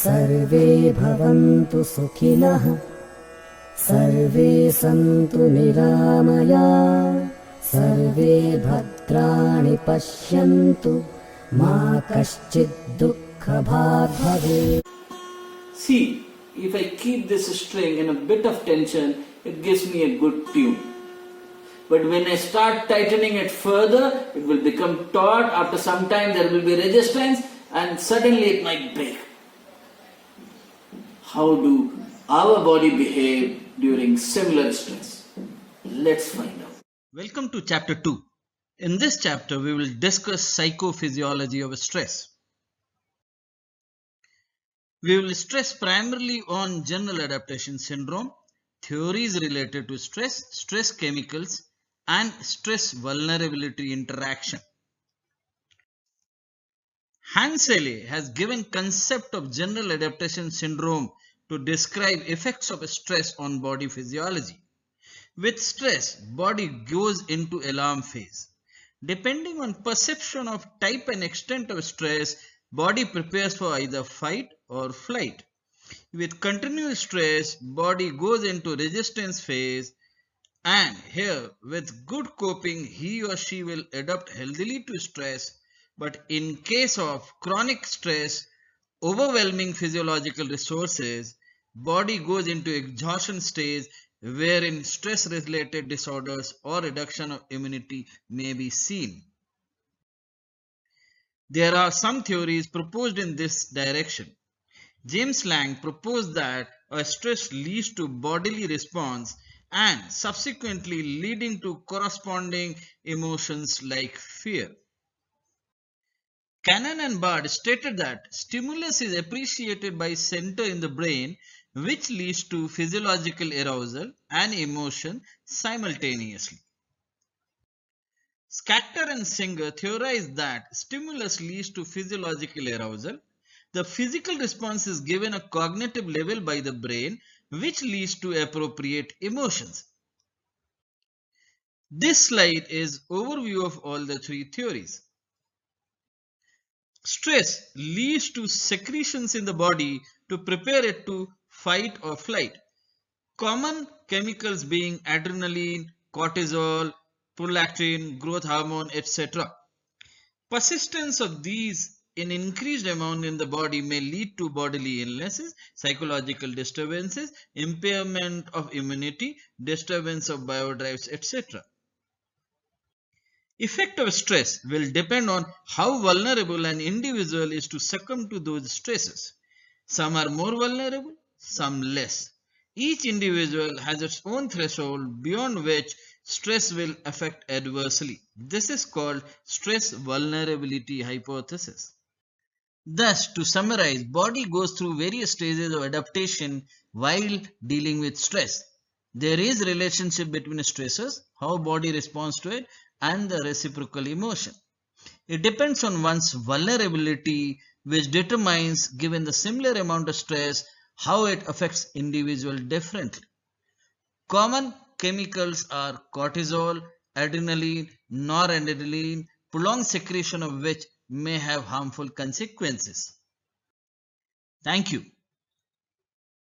सर्वे भवन्तु सुखिनः सर्वे सन्तु निरामया सर्वे भद्राणि पश्यन्तु मा कश्चित् दुःखभाग् भवेत्. See, if I keep this string in a bit of tension, it gives me a good tune. But when I start tightening it further, it will become taut. After some time there will be resistance and suddenly it might break. How do our body behave during similar stress? Let's find out. Welcome to chapter 2. In this chapter we will discuss psychophysiology of stress. We will stress primarily on general adaptation syndrome, theories related to stress, stress chemicals, and stress vulnerability interaction. Hansele has given concept of general adaptation syndrome to describe effects of stress on body physiology. With stress, body goes into alarm phase. Depending on perception of type and extent of stress, body prepares for either fight or flight. With continuous stress, body goes into resistance phase, and here with good coping he or she will adapt healthily to stress, but in case of chronic stress overwhelming physiological resources, body goes into exhaustion stage wherein stress related disorders or reduction of immunity may be seen. There are some theories proposed in this direction. James Lang proposed that a stress leads to bodily response and subsequently leading to corresponding emotions like fear. Cannon and Bard stated that stimulus is appreciated by center in the brain which leads to physiological arousal and emotion simultaneously. Scatter and Singer theorized that stimulus leads to physiological arousal. The physical response is given a cognitive level by the brain which leads to appropriate emotions. This slide is overview of all the three theories. Stress leads to secretions in the body to prepare it to fight or flight. Common chemicals being adrenaline, cortisol, prolactin, growth hormone, etc. Persistence of these in increased amount in the body may lead to bodily illnesses, psychological disturbances, impairment of immunity, disturbance of biodrives, etc. Effect of stress will depend on how vulnerable an individual is to succumb to those stresses. Some are more vulnerable, some less. Each individual has its own threshold beyond which stress will affect adversely. This is called stress vulnerability hypothesis. Thus, to summarize, body goes through various stages of adaptation while dealing with stress. There is relationship between stressors, how body responds to it, and the reciprocal emotion. It depends on one's vulnerability, which determines, given the similar amount of stress, how it affects individual differently. Common chemicals are cortisol, adrenaline, noradrenaline, prolonged secretion of which may have harmful consequences. Thank you.